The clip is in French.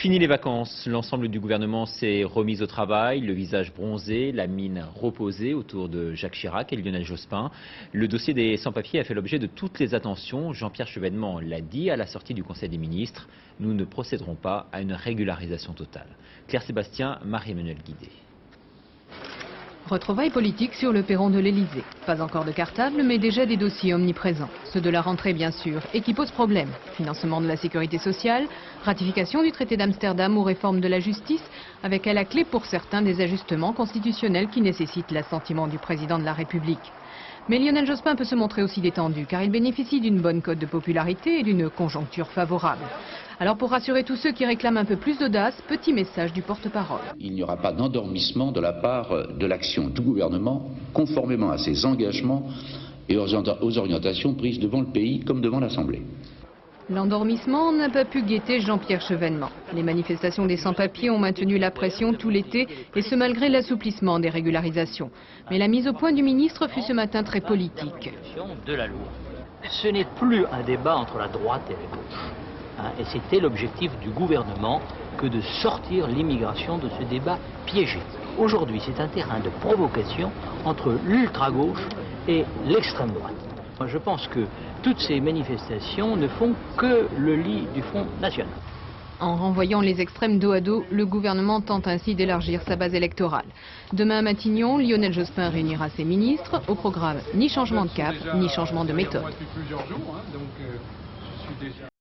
Fini les vacances, l'ensemble du gouvernement s'est remis au travail, le visage bronzé, la mine reposée autour de Jacques Chirac et Lionel Jospin. Le dossier des sans-papiers a fait l'objet de toutes les attentions. Jean-Pierre Chevènement l'a dit à la sortie du Conseil des ministres. Nous ne procéderons pas à une régularisation totale. Claire Sébastien, Marie-Emmanuelle Guidé. Retrouvailles politiques sur le perron de l'Elysée. Pas encore de cartable, mais déjà des dossiers omniprésents. Ceux de la rentrée, bien sûr, et qui posent problème. Financement de la sécurité sociale, ratification du traité d'Amsterdam ou réforme de la justice, avec à la clé pour certains des ajustements constitutionnels qui nécessitent l'assentiment du président de la République. Mais Lionel Jospin peut se montrer aussi détendu, car il bénéficie d'une bonne cote de popularité et d'une conjoncture favorable. Alors pour rassurer tous ceux qui réclament un peu plus d'audace, petit message du porte-parole. Il n'y aura pas d'endormissement de la part de l'action du gouvernement, conformément à ses engagements et aux orientations prises devant le pays comme devant l'Assemblée. L'endormissement n'a pas pu guetter Jean-Pierre Chevènement. Les manifestations des sans-papiers ont maintenu la pression tout l'été, et ce malgré l'assouplissement des régularisations. Mais la mise au point du ministre fut ce matin très politique. De la loi. Ce n'est plus un débat entre la droite et la gauche. Et c'était l'objectif du gouvernement que de sortir l'immigration de ce débat piégé. Aujourd'hui, c'est un terrain de provocation entre l'ultra-gauche et l'extrême droite. Moi, je pense que toutes ces manifestations ne font que le lit du Front National. En renvoyant les extrêmes dos à dos, le gouvernement tente ainsi d'élargir sa base électorale. Demain à Matignon, Lionel Jospin réunira ses ministres. Au programme, ni changement de cap, ni changement de méthode.